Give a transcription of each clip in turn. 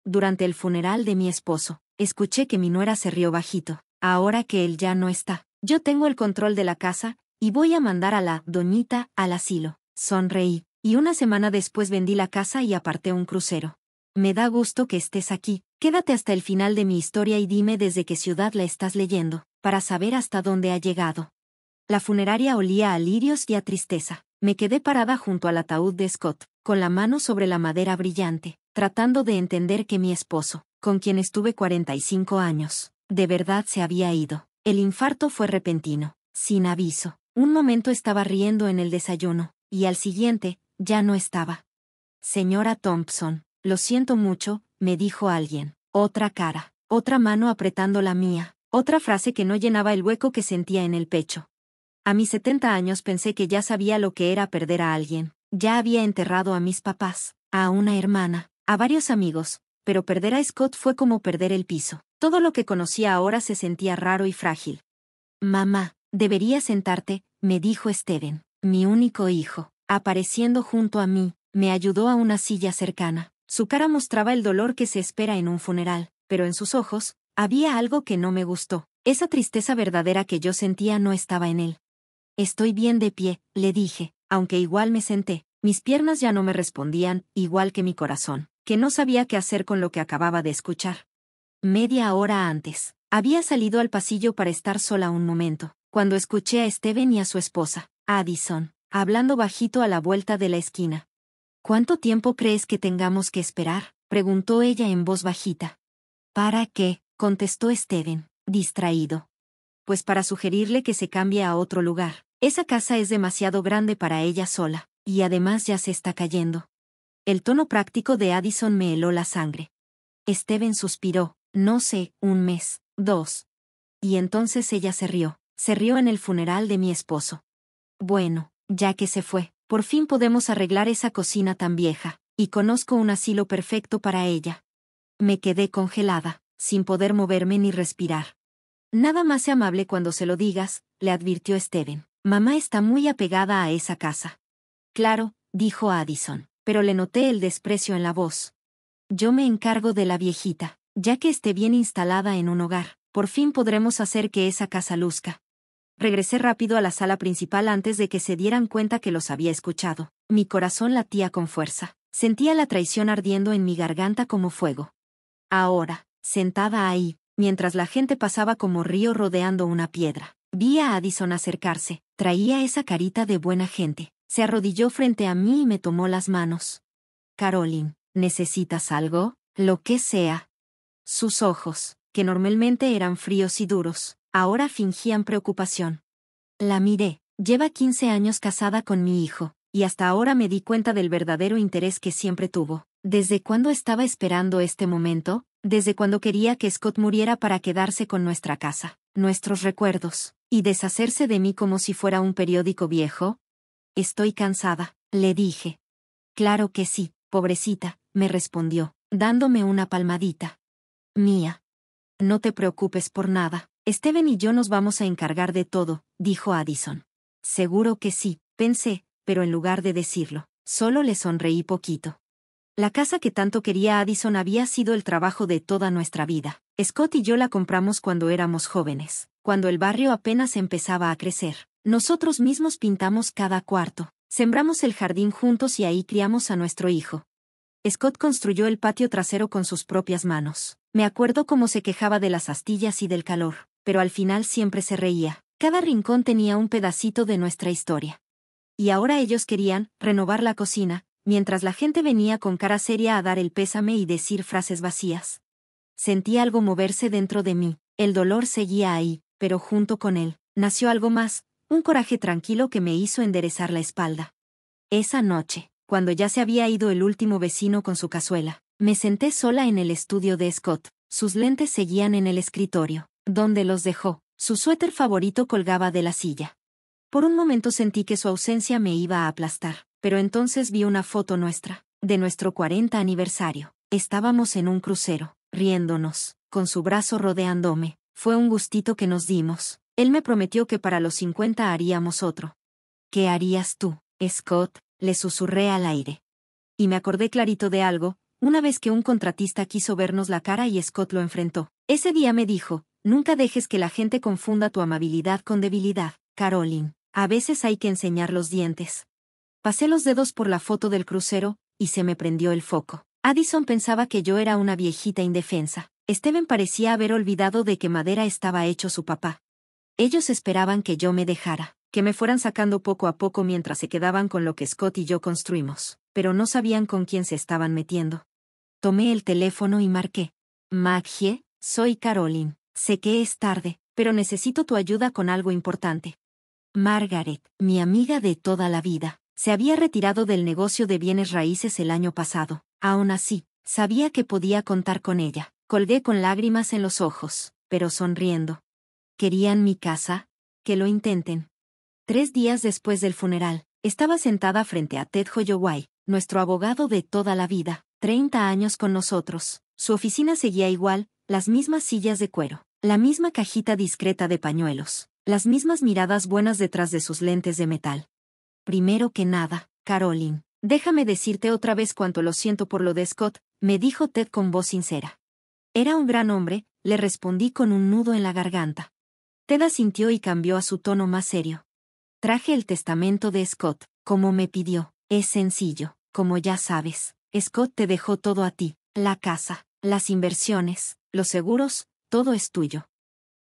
durante el funeral de mi esposo, escuché que mi nuera se rió bajito. Ahora que él ya no está, yo tengo el control de la casa, y voy a mandar a la doñita al asilo. Sonreí, y una semana después vendí la casa y aparté un crucero. Me da gusto que estés aquí. Quédate hasta el final de mi historia y dime desde qué ciudad la estás leyendo, para saber hasta dónde ha llegado. La funeraria olía a lirios y a tristeza. Me quedé parada junto al ataúd de Scott, con la mano sobre la madera brillante, tratando de entender que mi esposo, con quien estuve 45 años, de verdad se había ido. El infarto fue repentino, sin aviso. Un momento estaba riendo en el desayuno, y al siguiente, ya no estaba. Señora Thompson, lo siento mucho, me dijo alguien. Otra cara, otra mano apretando la mía, otra frase que no llenaba el hueco que sentía en el pecho. A mis 70 años pensé que ya sabía lo que era perder a alguien. Ya había enterrado a mis papás, a una hermana, a varios amigos, pero perder a Scott fue como perder el piso. Todo lo que conocía ahora se sentía raro y frágil. Mamá, deberías sentarte, me dijo Steven, mi único hijo, apareciendo junto a mí, me ayudó a una silla cercana. Su cara mostraba el dolor que se espera en un funeral, pero en sus ojos, había algo que no me gustó. Esa tristeza verdadera que yo sentía no estaba en él. Estoy bien de pie, le dije, aunque igual me senté. Mis piernas ya no me respondían, igual que mi corazón, que no sabía qué hacer con lo que acababa de escuchar. Media hora antes, había salido al pasillo para estar sola un momento, cuando escuché a Steven y a su esposa, Addison, hablando bajito a la vuelta de la esquina. ¿Cuánto tiempo crees que tengamos que esperar?, preguntó ella en voz bajita. ¿Para qué?, contestó Steven, distraído. Pues para sugerirle que se cambie a otro lugar. Esa casa es demasiado grande para ella sola, y además ya se está cayendo. El tono práctico de Addison me heló la sangre. Steven suspiró, no sé, 1 mes, 2. Y entonces ella se rió en el funeral de mi esposo. Bueno, ya que se fue, por fin podemos arreglar esa cocina tan vieja, y conozco un asilo perfecto para ella. Me quedé congelada, sin poder moverme ni respirar. Nada más sea amable cuando se lo digas, le advirtió Steven. Mamá está muy apegada a esa casa. Claro, dijo Addison, pero le noté el desprecio en la voz. Yo me encargo de la viejita, ya que esté bien instalada en un hogar, por fin podremos hacer que esa casa luzca. Regresé rápido a la sala principal antes de que se dieran cuenta que los había escuchado. Mi corazón latía con fuerza. Sentía la traición ardiendo en mi garganta como fuego. Ahora, sentada ahí, mientras la gente pasaba como río rodeando una piedra, vi a Addison acercarse. Traía esa carita de buena gente. Se arrodilló frente a mí y me tomó las manos. Caroline, ¿necesitas algo? Lo que sea. Sus ojos, que normalmente eran fríos y duros, ahora fingían preocupación. La miré. Lleva 15 años casada con mi hijo, y hasta ahora me di cuenta del verdadero interés que siempre tuvo. ¿Desde cuándo estaba esperando este momento? Desde cuando quería que Scott muriera para quedarse con nuestra casa, nuestros recuerdos, y deshacerse de mí como si fuera un periódico viejo. Estoy cansada, le dije. Claro que sí, pobrecita, me respondió, dándome una palmadita. Mía. No te preocupes por nada, Steven y yo nos vamos a encargar de todo, dijo Addison. Seguro que sí, pensé, pero en lugar de decirlo, solo le sonreí poquito. La casa que tanto quería Addison había sido el trabajo de toda nuestra vida. Scott y yo la compramos cuando éramos jóvenes, cuando el barrio apenas empezaba a crecer. Nosotros mismos pintamos cada cuarto, sembramos el jardín juntos y ahí criamos a nuestro hijo. Scott construyó el patio trasero con sus propias manos. Me acuerdo cómo se quejaba de las astillas y del calor, pero al final siempre se reía. Cada rincón tenía un pedacito de nuestra historia. Y ahora ellos querían renovar la cocina, mientras la gente venía con cara seria a dar el pésame y decir frases vacías. Sentí algo moverse dentro de mí. El dolor seguía ahí, pero junto con él, nació algo más, un coraje tranquilo que me hizo enderezar la espalda. Esa noche, cuando ya se había ido el último vecino con su cazuela, me senté sola en el estudio de Scott. Sus lentes seguían en el escritorio, donde los dejó. Su suéter favorito colgaba de la silla. Por un momento sentí que su ausencia me iba a aplastar, pero entonces vi una foto nuestra, de nuestro 40 aniversario. Estábamos en un crucero, riéndonos, con su brazo rodeándome. Fue un gustito que nos dimos. Él me prometió que para los 50 haríamos otro. ¿Qué harías tú, Scott?, le susurré al aire. Y me acordé clarito de algo, una vez que un contratista quiso vernos la cara y Scott lo enfrentó. Ese día me dijo, nunca dejes que la gente confunda tu amabilidad con debilidad, Caroline. A veces hay que enseñar los dientes. Pasé los dedos por la foto del crucero, y se me prendió el foco. Addison pensaba que yo era una viejita indefensa. Steven parecía haber olvidado de qué madera estaba hecho su papá. Ellos esperaban que yo me dejara, que me fueran sacando poco a poco mientras se quedaban con lo que Scott y yo construimos, pero no sabían con quién se estaban metiendo. Tomé el teléfono y marqué. Maggie, soy Caroline. Sé que es tarde, pero necesito tu ayuda con algo importante. Margaret, mi amiga de toda la vida, se había retirado del negocio de bienes raíces el año pasado. Aún así, sabía que podía contar con ella. Colgué con lágrimas en los ojos, pero sonriendo. ¿Querían mi casa? Que lo intenten. 3 días después del funeral, estaba sentada frente a Ted Holloway, nuestro abogado de toda la vida, 30 años con nosotros. Su oficina seguía igual, las mismas sillas de cuero, la misma cajita discreta de pañuelos, las mismas miradas buenas detrás de sus lentes de metal. Primero que nada, Caroline, déjame decirte otra vez cuánto lo siento por lo de Scott, me dijo Ted con voz sincera. Era un gran hombre, le respondí con un nudo en la garganta. Ted asintió y cambió a su tono más serio. Traje el testamento de Scott, como me pidió. Es sencillo, como ya sabes. Scott te dejó todo a ti, la casa, las inversiones, los seguros, todo es tuyo.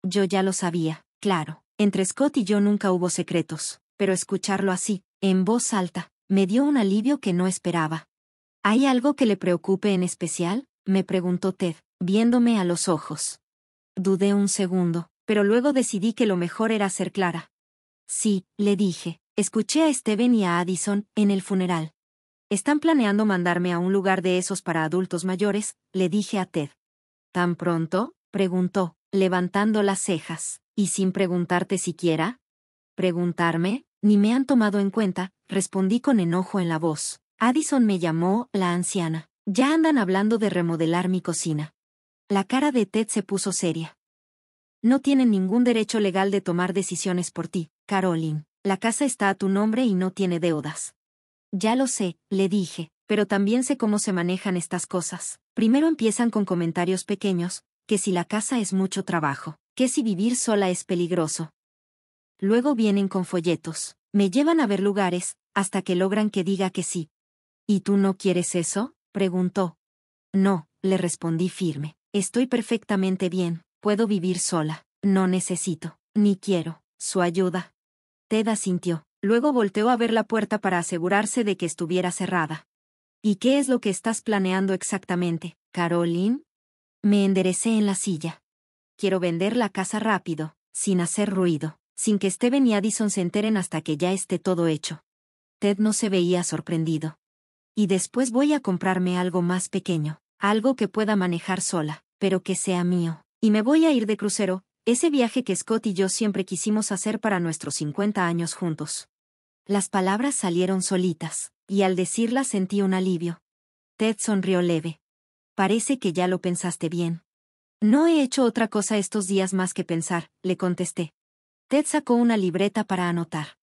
Yo ya lo sabía, claro. Entre Scott y yo nunca hubo secretos, pero escucharlo así, en voz alta, me dio un alivio que no esperaba. ¿Hay algo que le preocupe en especial?, me preguntó Ted, viéndome a los ojos. Dudé un segundo, pero luego decidí que lo mejor era ser clara. Sí, le dije, escuché a Steven y a Addison en el funeral. Están planeando mandarme a un lugar de esos para adultos mayores, le dije a Ted. ¿Tan pronto?, preguntó, levantando las cejas. ¿Y sin preguntarte siquiera? ¿Preguntarme? Ni me han tomado en cuenta, respondí con enojo en la voz. Addison me llamó la anciana. Ya andan hablando de remodelar mi cocina. La cara de Ted se puso seria. No tienen ningún derecho legal de tomar decisiones por ti, Caroline. La casa está a tu nombre y no tiene deudas. Ya lo sé, le dije, pero también sé cómo se manejan estas cosas. Primero empiezan con comentarios pequeños, que si la casa es mucho trabajo, que si vivir sola es peligroso. Luego vienen con folletos, me llevan a ver lugares, hasta que logran que diga que sí. ¿Y tú no quieres eso?, preguntó. No, le respondí firme. Estoy perfectamente bien, puedo vivir sola, no necesito, ni quiero, su ayuda. Ted asintió, luego volteó a ver la puerta para asegurarse de que estuviera cerrada. ¿Y qué es lo que estás planeando exactamente, Caroline? Me enderecé en la silla. Quiero vender la casa rápido, sin hacer ruido, sin que Steven y Addison se enteren hasta que ya esté todo hecho. Ted no se veía sorprendido. Y después voy a comprarme algo más pequeño, algo que pueda manejar sola, pero que sea mío. Y me voy a ir de crucero, ese viaje que Scott y yo siempre quisimos hacer para nuestros 50 años juntos. Las palabras salieron solitas, y al decirlas sentí un alivio. Ted sonrió leve. Parece que ya lo pensaste bien. No he hecho otra cosa estos días más que pensar, le contesté. Ted sacó una libreta para anotar.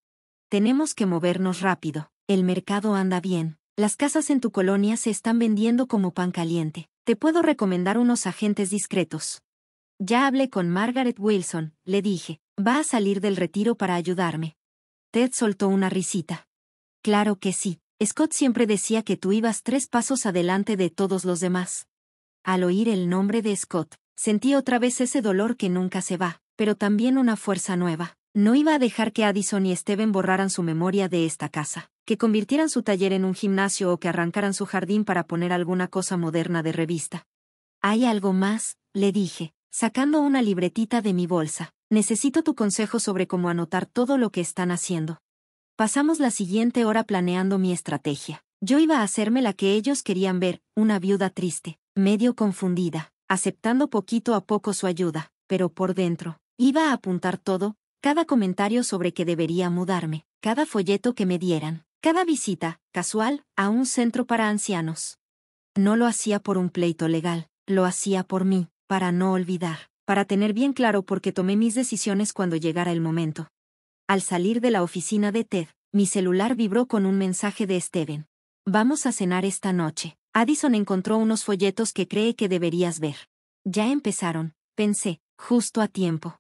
Tenemos que movernos rápido, el mercado anda bien, las casas en tu colonia se están vendiendo como pan caliente. Te puedo recomendar unos agentes discretos. Ya hablé con Margaret Wilson, le dije, va a salir del retiro para ayudarme. Ted soltó una risita. Claro que sí, Scott siempre decía que tú ibas 3 pasos adelante de todos los demás. Al oír el nombre de Scott, sentí otra vez ese dolor que nunca se va, pero también una fuerza nueva. No iba a dejar que Addison y Steven borraran su memoria de esta casa, que convirtieran su taller en un gimnasio o que arrancaran su jardín para poner alguna cosa moderna de revista. ¿Hay algo más?, le dije, sacando una libretita de mi bolsa. Necesito tu consejo sobre cómo anotar todo lo que están haciendo. Pasamos la siguiente hora planeando mi estrategia. Yo iba a hacerme la que ellos querían ver, una viuda triste, medio confundida, aceptando poquito a poco su ayuda, pero por dentro, iba a apuntar todo, cada comentario sobre que debería mudarme, cada folleto que me dieran, cada visita, casual, a un centro para ancianos. No lo hacía por un pleito legal, lo hacía por mí, para no olvidar, para tener bien claro por qué tomé mis decisiones cuando llegara el momento. Al salir de la oficina de Ted, mi celular vibró con un mensaje de Steven. Vamos a cenar esta noche. Addison encontró unos folletos que cree que deberías ver. Ya empezaron, pensé, justo a tiempo.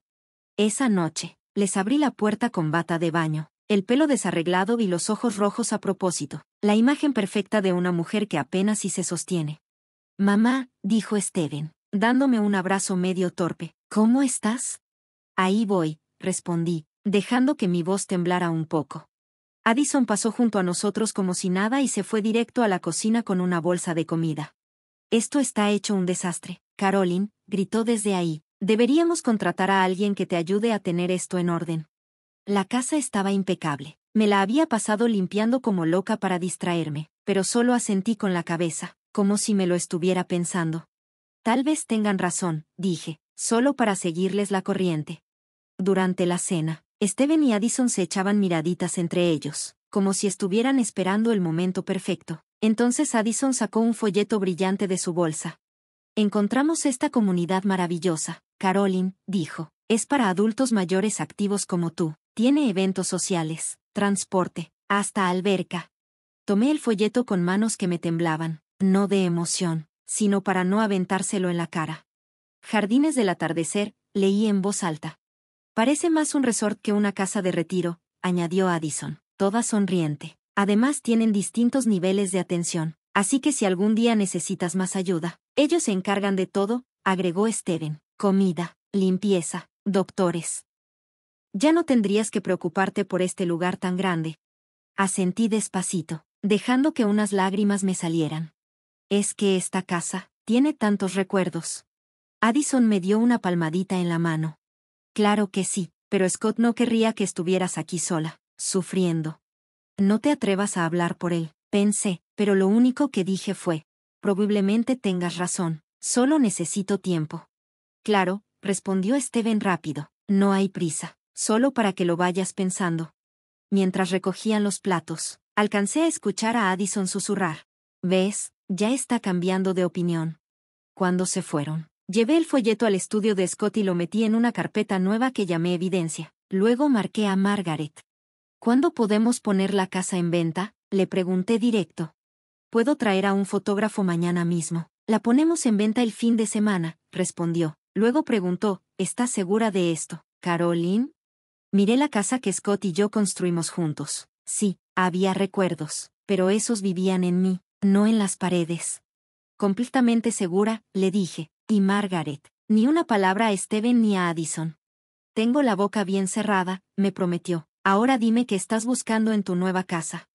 Esa noche, les abrí la puerta con bata de baño, el pelo desarreglado y los ojos rojos a propósito, la imagen perfecta de una mujer que apenas si se sostiene. Mamá, dijo Steven, dándome un abrazo medio torpe, ¿cómo estás? Ahí voy, respondí, dejando que mi voz temblara un poco. Addison pasó junto a nosotros como si nada y se fue directo a la cocina con una bolsa de comida. Esto está hecho un desastre, Caroline, gritó desde ahí. Deberíamos contratar a alguien que te ayude a tener esto en orden. La casa estaba impecable. Me la había pasado limpiando como loca para distraerme, pero solo asentí con la cabeza, como si me lo estuviera pensando. Tal vez tengan razón, dije, solo para seguirles la corriente. Durante la cena, Steven y Addison se echaban miraditas entre ellos, como si estuvieran esperando el momento perfecto. Entonces Addison sacó un folleto brillante de su bolsa. Encontramos esta comunidad maravillosa, Caroline, dijo. Es para adultos mayores activos como tú. Tiene eventos sociales, transporte, hasta alberca. Tomé el folleto con manos que me temblaban, no de emoción, sino para no aventárselo en la cara. Jardines del atardecer, leí en voz alta. Parece más un resort que una casa de retiro, añadió Addison, toda sonriente. Además tienen distintos niveles de atención, así que si algún día necesitas más ayuda, ellos se encargan de todo, agregó Steven. Comida, limpieza, doctores. Ya no tendrías que preocuparte por este lugar tan grande. Asentí despacito, dejando que unas lágrimas me salieran. Es que esta casa tiene tantos recuerdos. Addison me dio una palmadita en la mano. Claro que sí, pero Scott no querría que estuvieras aquí sola, sufriendo. No te atrevas a hablar por él, pensé, pero lo único que dije fue, probablemente tengas razón, solo necesito tiempo. Claro, respondió Steven rápido, no hay prisa, solo para que lo vayas pensando. Mientras recogían los platos, alcancé a escuchar a Addison susurrar. ¿Ves? Ya está cambiando de opinión. Cuando se fueron, llevé el folleto al estudio de Scott y lo metí en una carpeta nueva que llamé Evidencia. Luego marqué a Margaret. ¿Cuándo podemos poner la casa en venta?, le pregunté directo. Puedo traer a un fotógrafo mañana mismo. La ponemos en venta el fin de semana, respondió. Luego preguntó, ¿estás segura de esto, Caroline? Miré la casa que Scott y yo construimos juntos. Sí, había recuerdos, pero esos vivían en mí, no en las paredes. Completamente segura, le dije. Y Margaret, ni una palabra a Steven ni a Addison. Tengo la boca bien cerrada, me prometió. Ahora dime qué estás buscando en tu nueva casa.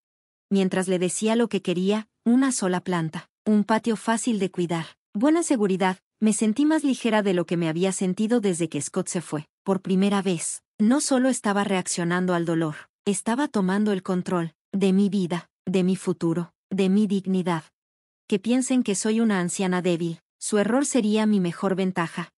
Mientras le decía lo que quería, una sola planta, un patio fácil de cuidar, buena seguridad, me sentí más ligera de lo que me había sentido desde que Scott se fue. Por primera vez, no solo estaba reaccionando al dolor, estaba tomando el control de mi vida, de mi futuro, de mi dignidad. Que piensen que soy una anciana débil, su error sería mi mejor ventaja.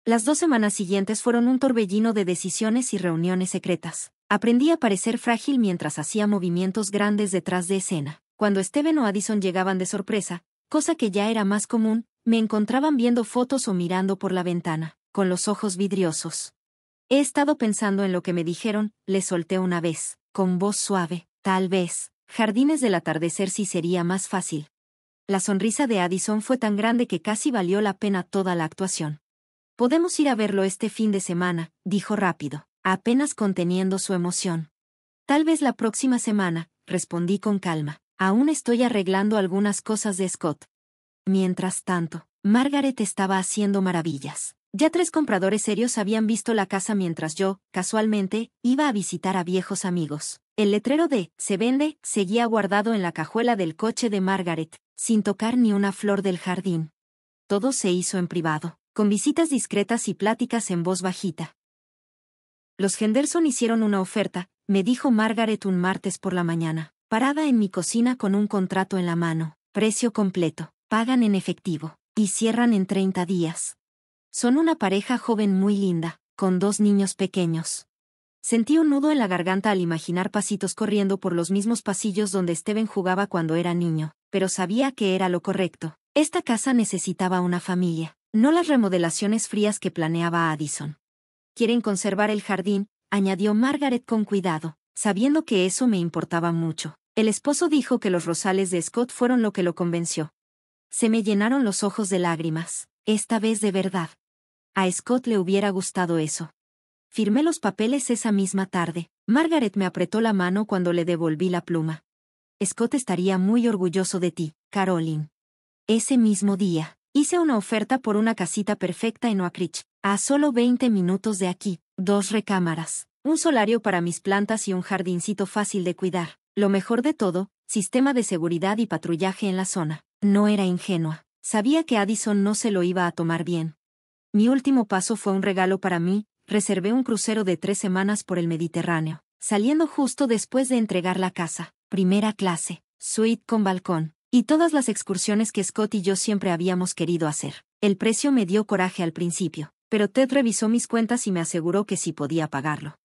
Las 2 semanas siguientes fueron un torbellino de decisiones y reuniones secretas. Aprendí a parecer frágil mientras hacía movimientos grandes detrás de escena. Cuando Steven o Addison llegaban de sorpresa, cosa que ya era más común, me encontraban viendo fotos o mirando por la ventana, con los ojos vidriosos. He estado pensando en lo que me dijeron, le solté una vez, con voz suave, tal vez, Jardines del atardecer sí sería más fácil. La sonrisa de Addison fue tan grande que casi valió la pena toda la actuación. Podemos ir a verlo este fin de semana, dijo rápido, apenas conteniendo su emoción. Tal vez la próxima semana, respondí con calma. Aún estoy arreglando algunas cosas de Scott. Mientras tanto, Margaret estaba haciendo maravillas. Ya 3 compradores serios habían visto la casa mientras yo, casualmente, iba a visitar a viejos amigos. El letrero de «Se vende» seguía guardado en la cajuela del coche de Margaret, sin tocar ni una flor del jardín. Todo se hizo en privado, con visitas discretas y pláticas en voz bajita. Los Henderson hicieron una oferta, me dijo Margaret un martes por la mañana, parada en mi cocina con un contrato en la mano. Precio completo, pagan en efectivo, y cierran en 30 días. Son una pareja joven muy linda, con 2 niños pequeños. Sentí un nudo en la garganta al imaginar pasitos corriendo por los mismos pasillos donde Steven jugaba cuando era niño, pero sabía que era lo correcto. Esta casa necesitaba una familia, no las remodelaciones frías que planeaba Addison. Quieren conservar el jardín, añadió Margaret con cuidado, sabiendo que eso me importaba mucho. El esposo dijo que los rosales de Scott fueron lo que lo convenció. Se me llenaron los ojos de lágrimas, esta vez de verdad. A Scott le hubiera gustado eso. Firmé los papeles esa misma tarde. Margaret me apretó la mano cuando le devolví la pluma. Scott estaría muy orgulloso de ti, Caroline. Ese mismo día, hice una oferta por una casita perfecta en Oak Ridge, a solo 20 minutos de aquí, 2 recámaras, un solario para mis plantas y un jardincito fácil de cuidar. Lo mejor de todo, sistema de seguridad y patrullaje en la zona. No era ingenua. Sabía que Addison no se lo iba a tomar bien. Mi último paso fue un regalo para mí. Reservé un crucero de 3 semanas por el Mediterráneo, saliendo justo después de entregar la casa. Primera clase, suite con balcón, y todas las excursiones que Scott y yo siempre habíamos querido hacer. El precio me dio coraje al principio, pero Ted revisó mis cuentas y me aseguró que sí podía pagarlo.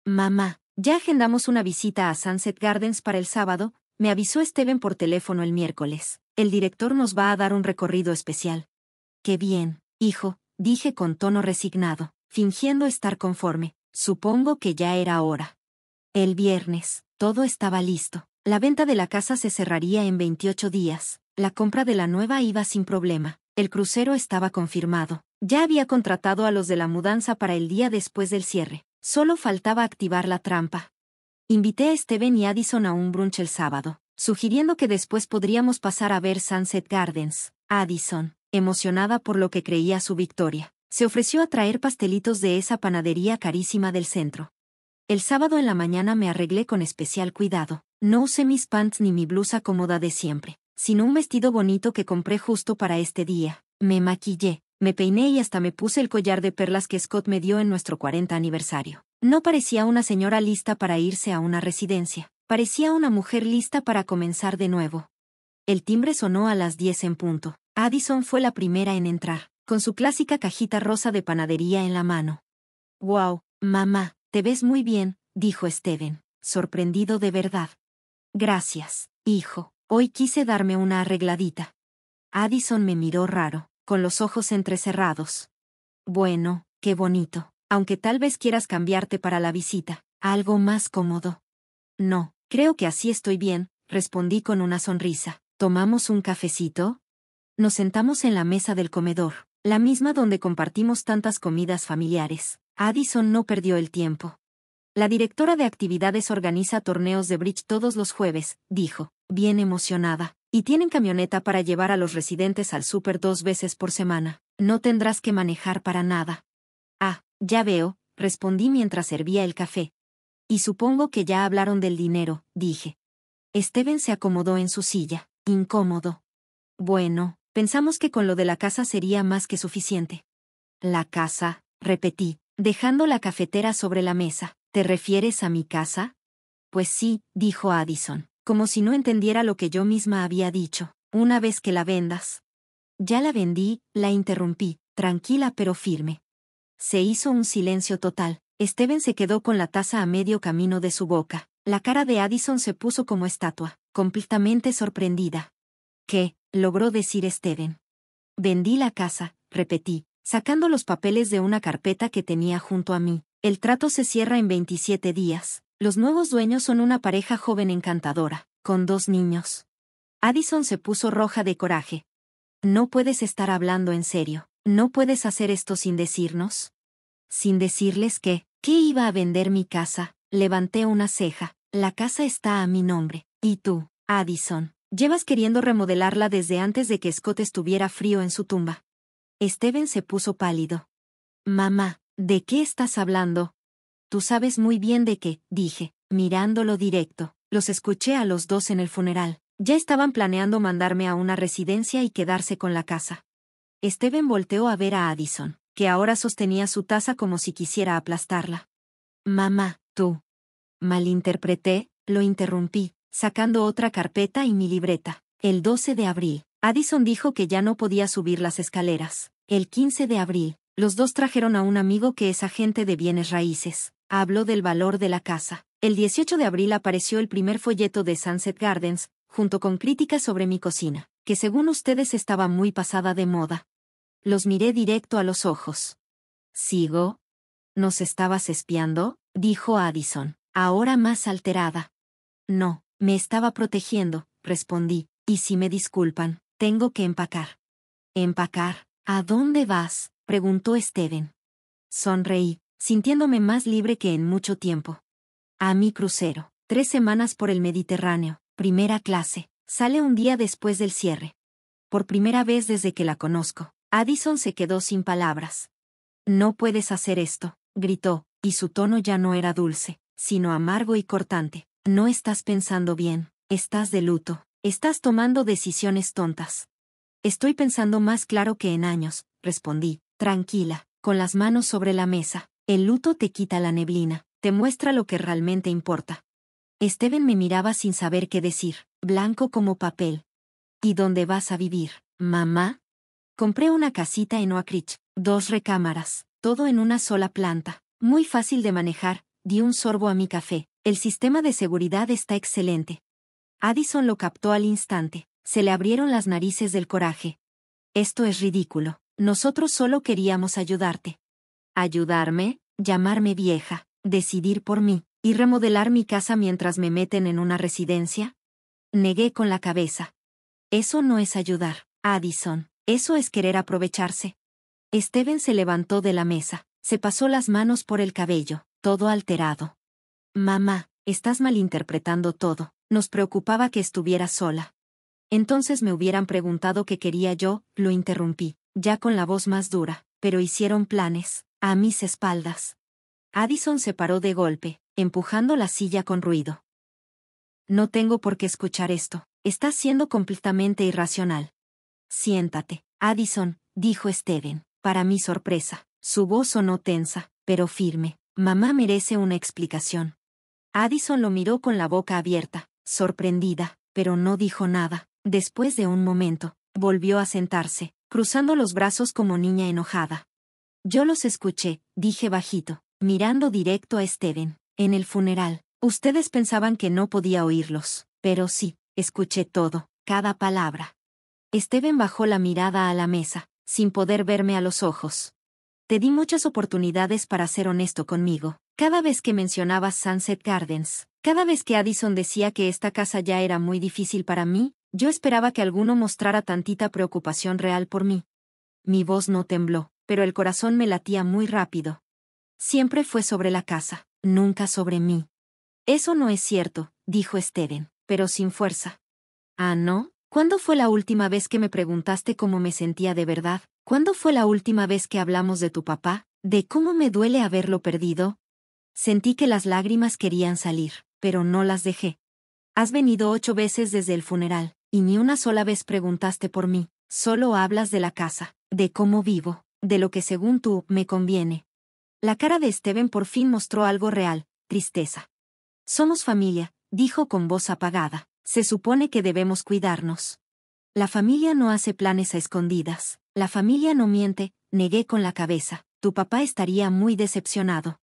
Mamá, ya agendamos una visita a Sunset Gardens para el sábado, me avisó Steven por teléfono el miércoles. El director nos va a dar un recorrido especial. Qué bien, hijo, dije con tono resignado, fingiendo estar conforme. Supongo que ya era hora. El viernes, todo estaba listo. La venta de la casa se cerraría en 28 días. La compra de la nueva iba sin problema. El crucero estaba confirmado. Ya había contratado a los de la mudanza para el día después del cierre. Solo faltaba activar la trampa. Invité a Steven y Addison a un brunch el sábado, sugiriendo que después podríamos pasar a ver Sunset Gardens. Addison, emocionada por lo que creía su victoria, se ofreció a traer pastelitos de esa panadería carísima del centro. El sábado en la mañana me arreglé con especial cuidado. No usé mis pants ni mi blusa cómoda de siempre, sino un vestido bonito que compré justo para este día. Me maquillé, me peiné y hasta me puse el collar de perlas que Scott me dio en nuestro 40 aniversario. No parecía una señora lista para irse a una residencia. Parecía una mujer lista para comenzar de nuevo. El timbre sonó a las 10 en punto. Addison fue la primera en entrar, con su clásica cajita rosa de panadería en la mano. «Wow, mamá, te ves muy bien», dijo Steven, sorprendido de verdad. «Gracias, hijo, hoy quise darme una arregladita». Addison me miró raro, con los ojos entrecerrados. «Bueno, qué bonito, aunque tal vez quieras cambiarte para la visita, algo más cómodo». «No, creo que así estoy bien», respondí con una sonrisa. «¿Tomamos un cafecito?» Nos sentamos en la mesa del comedor, la misma donde compartimos tantas comidas familiares. Addison no perdió el tiempo. «La directora de actividades organiza torneos de bridge todos los jueves», dijo, bien emocionada. «Y tienen camioneta para llevar a los residentes al súper 2 veces por semana. No tendrás que manejar para nada». «Ah, ya veo», respondí mientras servía el café. «Y supongo que ya hablaron del dinero», dije. Steven se acomodó en su silla, incómodo. «Bueno, pensamos que con lo de la casa sería más que suficiente». «¿La casa?», repetí, dejando la cafetera sobre la mesa. «¿Te refieres a mi casa?» «Pues sí», dijo Addison, como si no entendiera lo que yo misma había dicho. «Una vez que la vendas». «Ya la vendí», la interrumpí, tranquila pero firme. Se hizo un silencio total. Steven se quedó con la taza a medio camino de su boca. La cara de Addison se puso como estatua, completamente sorprendida. «¿Qué?», logró decir Steven. «Vendí la casa», repetí, sacando los papeles de una carpeta que tenía junto a mí. «El trato se cierra en 27 días. Los nuevos dueños son una pareja joven encantadora, con 2 niños». Addison se puso roja de coraje. «No puedes estar hablando en serio. ¿No puedes hacer esto sin decirnos?» «¿Sin decirles qué? ¿Que iba a vender mi casa?» Levanté una ceja. «La casa está a mi nombre. ¿Y tú, Addison? Llevas queriendo remodelarla desde antes de que Scott estuviera frío en su tumba». Steven se puso pálido. «Mamá, ¿de qué estás hablando?» «Tú sabes muy bien de qué», dije, mirándolo directo. «Los escuché a los 2 en el funeral. Ya estaban planeando mandarme a una residencia y quedarse con la casa». Steven volteó a ver a Addison, que ahora sostenía su taza como si quisiera aplastarla. «Mamá, tú». «Malinterpreté», lo interrumpí, sacando otra carpeta y mi libreta. «El 12 de abril, Addison dijo que ya no podía subir las escaleras. El 15 de abril, los 2 trajeron a un amigo que es agente de bienes raíces. Habló del valor de la casa. El 18 de abril apareció el primer folleto de Sunset Gardens, junto con críticas sobre mi cocina, que según ustedes estaba muy pasada de moda». Los miré directo a los ojos. «¿Sigo? ¿Nos estabas espiando?», dijo Addison, ahora más alterada. «No, me estaba protegiendo», respondí, «y si me disculpan, tengo que empacar. ¿Empacar? ¿A dónde vas?, preguntó Steven. Sonreí, sintiéndome más libre que en mucho tiempo. A mi crucero. 3 semanas por el Mediterráneo, primera clase. Sale un día después del cierre. Por primera vez desde que la conozco, Addison se quedó sin palabras. No puedes hacer esto, gritó, y su tono ya no era dulce, sino amargo y cortante. No estás pensando bien, estás de luto, estás tomando decisiones tontas. Estoy pensando más claro que en años, respondí, tranquila, con las manos sobre la mesa. El luto te quita la neblina, te muestra lo que realmente importa. Steven me miraba sin saber qué decir, blanco como papel. ¿Y dónde vas a vivir, mamá? Compré una casita en Oak Ridge, 2 recámaras, todo en una sola planta, muy fácil de manejar. Di un sorbo a mi café. El sistema de seguridad está excelente. Addison lo captó al instante. Se le abrieron las narices del coraje. Esto es ridículo. Nosotros solo queríamos ayudarte. ¿Ayudarme? Llamarme vieja, decidir por mí, y remodelar mi casa mientras me meten en una residencia. Negué con la cabeza. Eso no es ayudar, Addison. Eso es querer aprovecharse. Steven se levantó de la mesa, se pasó las manos por el cabello, todo alterado. Mamá, estás malinterpretando todo. Nos preocupaba que estuvieras sola. Entonces me hubieran preguntado qué quería yo, lo interrumpí, ya con la voz más dura, pero hicieron planes, a mis espaldas. Addison se paró de golpe, empujando la silla con ruido. No tengo por qué escuchar esto, estás siendo completamente irracional. Siéntate, Addison, dijo Steven, para mi sorpresa. Su voz sonó tensa, pero firme. Mamá merece una explicación. Addison lo miró con la boca abierta, sorprendida, pero no dijo nada. Después de un momento, volvió a sentarse, cruzando los brazos como niña enojada. Yo los escuché, dije bajito, mirando directo a Steven. En el funeral, ustedes pensaban que no podía oírlos, pero sí, escuché todo, cada palabra. Steven bajó la mirada a la mesa, sin poder verme a los ojos. Te di muchas oportunidades para ser honesto conmigo. Cada vez que mencionabas Sunset Gardens, cada vez que Addison decía que esta casa ya era muy difícil para mí, yo esperaba que alguno mostrara tantita preocupación real por mí. Mi voz no tembló, pero el corazón me latía muy rápido. Siempre fue sobre la casa, nunca sobre mí. Eso no es cierto, dijo Steven, pero sin fuerza. ¿Ah, no? ¿Cuándo fue la última vez que me preguntaste cómo me sentía de verdad? ¿Cuándo fue la última vez que hablamos de tu papá? ¿De cómo me duele haberlo perdido? Sentí que las lágrimas querían salir, pero no las dejé. Has venido 8 veces desde el funeral, y ni una sola vez preguntaste por mí. Solo hablas de la casa, de cómo vivo, de lo que según tú me conviene. La cara de Steven por fin mostró algo real, tristeza. Somos familia, dijo con voz apagada. Se supone que debemos cuidarnos. La familia no hace planes a escondidas. La familia no miente, negué con la cabeza. Tu papá estaría muy decepcionado.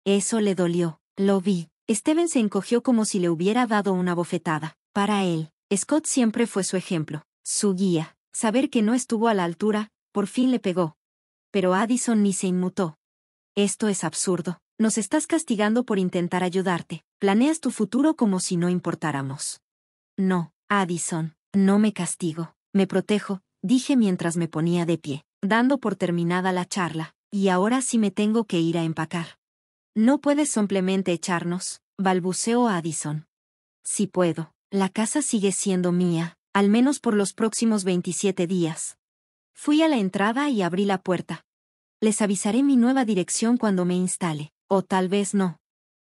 Eso le dolió, lo vi. Steven se encogió como si le hubiera dado una bofetada. Para él, Scott siempre fue su ejemplo, su guía. Saber que no estuvo a la altura, por fin le pegó. Pero Addison ni se inmutó. Esto es absurdo. Nos estás castigando por intentar ayudarte. Planeas tu futuro como si no importáramos. No, Addison, no me castigo, me protejo, dije mientras me ponía de pie, dando por terminada la charla, y ahora sí me tengo que ir a empacar. No puedes simplemente echarnos, balbuceó Addison. Sí puedo, la casa sigue siendo mía, al menos por los próximos 27 días. Fui a la entrada y abrí la puerta. Les avisaré mi nueva dirección cuando me instale, o tal vez no.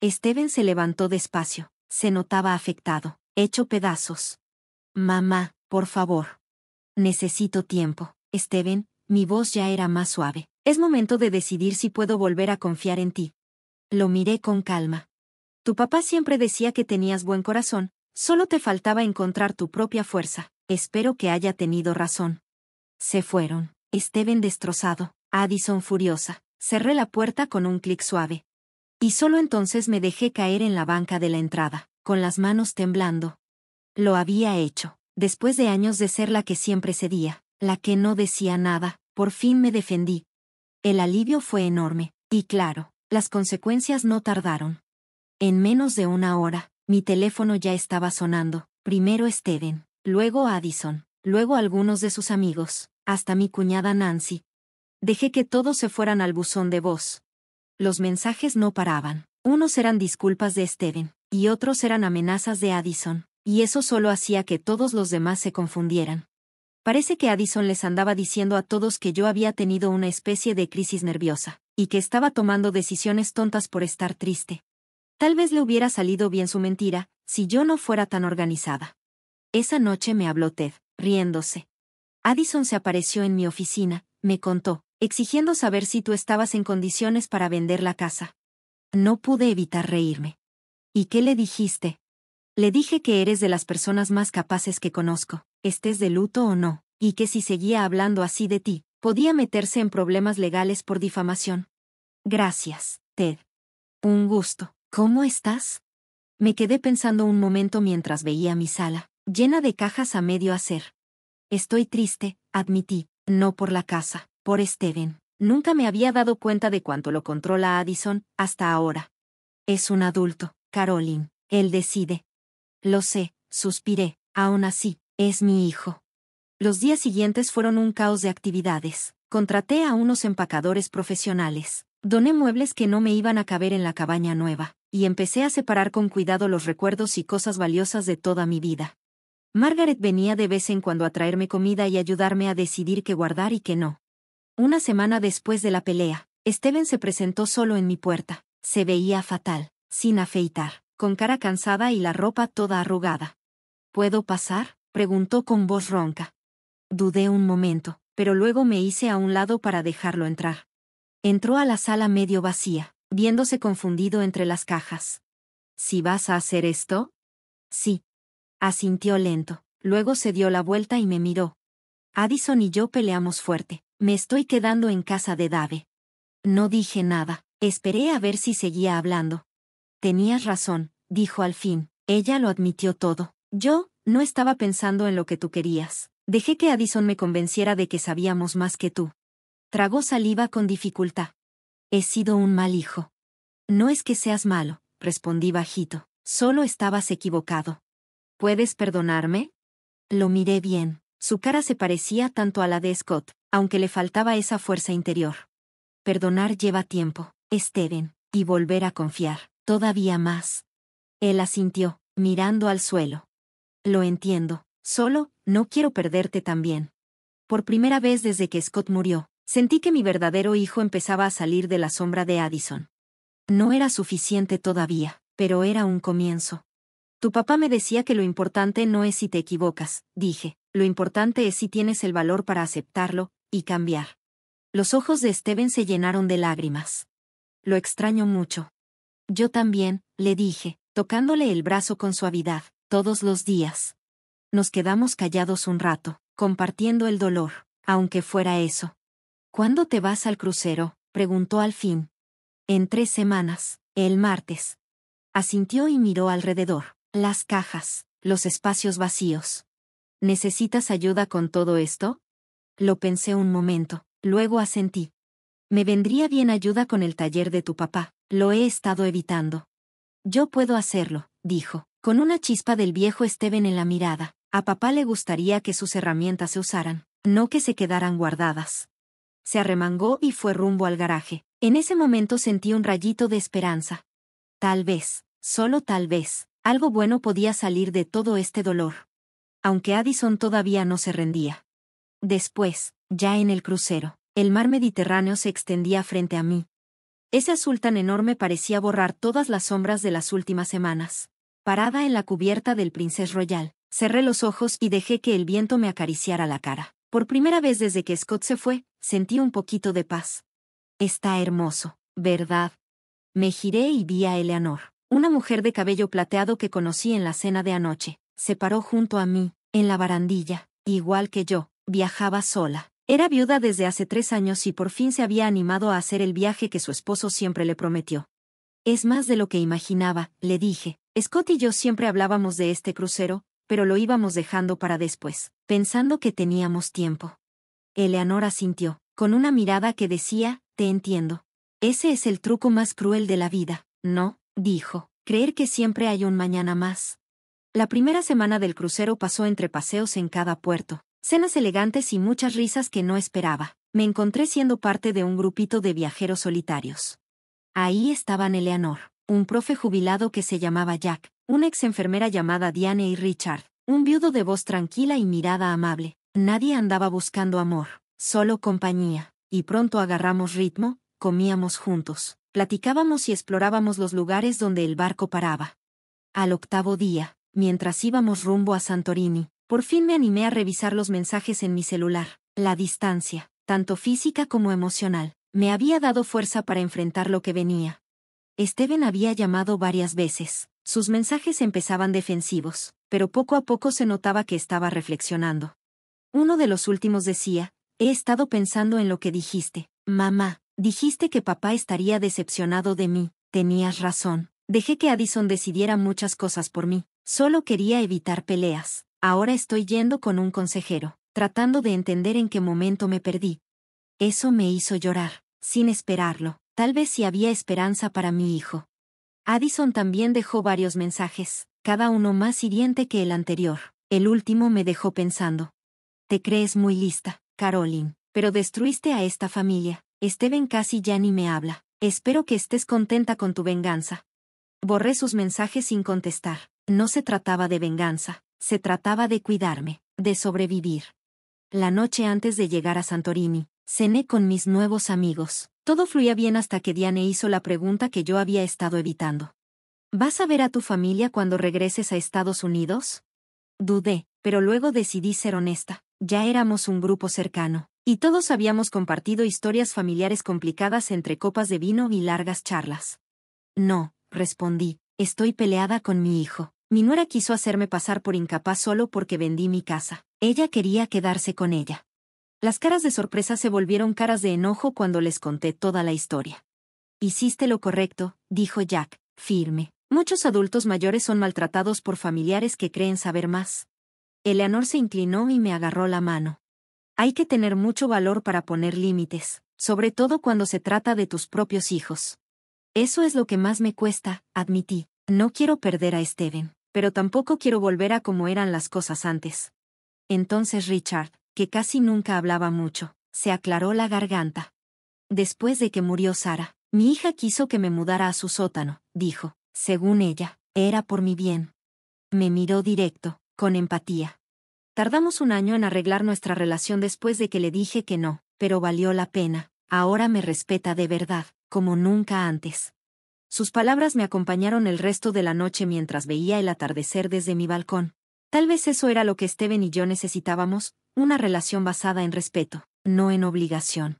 Steven se levantó despacio, se notaba afectado. Hecho pedazos. Mamá, por favor. Necesito tiempo. Steven, mi voz ya era más suave. Es momento de decidir si puedo volver a confiar en ti. Lo miré con calma. Tu papá siempre decía que tenías buen corazón, solo te faltaba encontrar tu propia fuerza. Espero que haya tenido razón. Se fueron. Steven destrozado, Addison furiosa. Cerré la puerta con un clic suave. Y solo entonces me dejé caer en la banca de la entrada, con las manos temblando. Lo había hecho. Después de años de ser la que siempre cedía, la que no decía nada, por fin me defendí. El alivio fue enorme, y claro, las consecuencias no tardaron. En menos de una hora, mi teléfono ya estaba sonando, primero Steven, luego Addison. luego algunos de sus amigos, hasta mi cuñada Nancy. Dejé que todos se fueran al buzón de voz. Los mensajes no paraban. Unos eran disculpas de Steven, y otros eran amenazas de Addison, y eso solo hacía que todos los demás se confundieran. Parece que Addison les andaba diciendo a todos que yo había tenido una especie de crisis nerviosa, y que estaba tomando decisiones tontas por estar triste. Tal vez le hubiera salido bien su mentira, si yo no fuera tan organizada. Esa noche me habló Ted, riéndose. Addison se apareció en mi oficina, me contó, exigiendo saber si tú estabas en condiciones para vender la casa. No pude evitar reírme. ¿Y qué le dijiste? Le dije que eres de las personas más capaces que conozco, estés de luto o no, y que si seguía hablando así de ti, podía meterse en problemas legales por difamación. Gracias, Ted. Un gusto. ¿Cómo estás? Me quedé pensando un momento mientras veía mi sala, llena de cajas a medio hacer. Estoy triste, admití, no por la casa, por Steven. Nunca me había dado cuenta de cuánto lo controla Addison, hasta ahora. Es un adulto, Caroline, él decide. Lo sé, suspiré, aún así, es mi hijo. Los días siguientes fueron un caos de actividades. Contraté a unos empacadores profesionales. Doné muebles que no me iban a caber en la cabaña nueva, y empecé a separar con cuidado los recuerdos y cosas valiosas de toda mi vida. Margaret venía de vez en cuando a traerme comida y ayudarme a decidir qué guardar y qué no. Una semana después de la pelea, Steven se presentó solo en mi puerta. Se veía fatal, sin afeitar, con cara cansada y la ropa toda arrugada. ¿Puedo pasar?, preguntó con voz ronca. Dudé un momento, pero luego me hice a un lado para dejarlo entrar. Entró a la sala medio vacía, viéndose confundido entre las cajas. ¿Si vas a hacer esto? Sí. Asintió lento, luego se dio la vuelta y me miró. Addison y yo peleamos fuerte. Me estoy quedando en casa de Dave. No dije nada, esperé a ver si seguía hablando. Tenías razón, dijo al fin, ella lo admitió todo. Yo, no estaba pensando en lo que tú querías. Dejé que Addison me convenciera de que sabíamos más que tú. Tragó saliva con dificultad. He sido un mal hijo. No es que seas malo, respondí bajito, solo estabas equivocado. ¿Puedes perdonarme? Lo miré bien. Su cara se parecía tanto a la de Scott, aunque le faltaba esa fuerza interior. Perdonar lleva tiempo, Steven, y volver a confiar, todavía más. Él asintió, mirando al suelo. Lo entiendo, solo, no quiero perderte también. Por primera vez desde que Scott murió, sentí que mi verdadero hijo empezaba a salir de la sombra de Addison. No era suficiente todavía, pero era un comienzo. Tu papá me decía que lo importante no es si te equivocas, dije, lo importante es si tienes el valor para aceptarlo, y cambiar. Los ojos de Steven se llenaron de lágrimas. Lo extraño mucho. Yo también, le dije, tocándole el brazo con suavidad, todos los días. Nos quedamos callados un rato, compartiendo el dolor, aunque fuera eso. ¿Cuándo te vas al crucero?, preguntó al fin. En 3 semanas, el martes. Asintió y miró alrededor, las cajas, los espacios vacíos. ¿Necesitas ayuda con todo esto? Lo pensé un momento, luego asentí. Me vendría bien ayuda con el taller de tu papá, lo he estado evitando. Yo puedo hacerlo, dijo, con una chispa del viejo Steven en la mirada. A papá le gustaría que sus herramientas se usaran, no que se quedaran guardadas. Se arremangó y fue rumbo al garaje. En ese momento sentí un rayito de esperanza. Tal vez, solo tal vez, algo bueno podía salir de todo este dolor. Aunque Addison todavía no se rendía. Después, ya en el crucero, el mar Mediterráneo se extendía frente a mí. Ese azul tan enorme parecía borrar todas las sombras de las últimas semanas. Parada en la cubierta del Princess Royal, cerré los ojos y dejé que el viento me acariciara la cara. Por primera vez desde que Scott se fue, sentí un poquito de paz. Está hermoso, ¿verdad? Me giré y vi a Eleanor, una mujer de cabello plateado que conocí en la cena de anoche. Se paró junto a mí, en la barandilla, igual que yo, viajaba sola. Era viuda desde hace 3 años y por fin se había animado a hacer el viaje que su esposo siempre le prometió. Es más de lo que imaginaba, le dije. Scott y yo siempre hablábamos de este crucero, pero lo íbamos dejando para después, pensando que teníamos tiempo. Eleanor asintió, con una mirada que decía, te entiendo. Ese es el truco más cruel de la vida, ¿no? Dijo, creer que siempre hay un mañana más. La primera semana del crucero pasó entre paseos en cada puerto. cenas elegantes y muchas risas que no esperaba. Me encontré siendo parte de un grupito de viajeros solitarios. Ahí estaban Eleanor, un profe jubilado que se llamaba Jack, una ex enfermera llamada Diane y Richard, un viudo de voz tranquila y mirada amable. Nadie andaba buscando amor, solo compañía, y pronto agarramos ritmo, comíamos juntos, platicábamos y explorábamos los lugares donde el barco paraba. Al octavo día, mientras íbamos rumbo a Santorini, por fin me animé a revisar los mensajes en mi celular. La distancia, tanto física como emocional, me había dado fuerza para enfrentar lo que venía. Steven había llamado varias veces. Sus mensajes empezaban defensivos, pero poco a poco se notaba que estaba reflexionando. Uno de los últimos decía: he estado pensando en lo que dijiste. Mamá, dijiste que papá estaría decepcionado de mí. Tenías razón. Dejé que Addison decidiera muchas cosas por mí. Solo quería evitar peleas. Ahora estoy yendo con un consejero, tratando de entender en qué momento me perdí. Eso me hizo llorar, sin esperarlo. Tal vez si había esperanza para mi hijo. Addison también dejó varios mensajes, cada uno más hiriente que el anterior. El último me dejó pensando. Te crees muy lista, Caroline, pero destruiste a esta familia. Steven casi ya ni me habla. Espero que estés contenta con tu venganza. Borré sus mensajes sin contestar. No se trataba de venganza, se trataba de cuidarme, de sobrevivir. La noche antes de llegar a Santorini, cené con mis nuevos amigos. Todo fluía bien hasta que Diane hizo la pregunta que yo había estado evitando. ¿Vas a ver a tu familia cuando regreses a Estados Unidos? Dudé, pero luego decidí ser honesta. Ya éramos un grupo cercano, y todos habíamos compartido historias familiares complicadas entre copas de vino y largas charlas. No, respondí, estoy peleada con mi hijo. Mi nuera quiso hacerme pasar por incapaz solo porque vendí mi casa. Ella quería quedarse con ella. Las caras de sorpresa se volvieron caras de enojo cuando les conté toda la historia. Hiciste lo correcto, dijo Jack, firme. Muchos adultos mayores son maltratados por familiares que creen saber más. Eleanor se inclinó y me agarró la mano. Hay que tener mucho valor para poner límites, sobre todo cuando se trata de tus propios hijos. Eso es lo que más me cuesta, admití. No quiero perder a Steven, pero tampoco quiero volver a como eran las cosas antes. Entonces Richard, que casi nunca hablaba mucho, se aclaró la garganta. Después de que murió Sarah, mi hija quiso que me mudara a su sótano, dijo. Según ella, era por mi bien. Me miró directo, con empatía. Tardamos un año en arreglar nuestra relación después de que le dije que no, pero valió la pena. Ahora me respeta de verdad, como nunca antes. Sus palabras me acompañaron el resto de la noche mientras veía el atardecer desde mi balcón. Tal vez eso era lo que Steven y yo necesitábamos, una relación basada en respeto, no en obligación.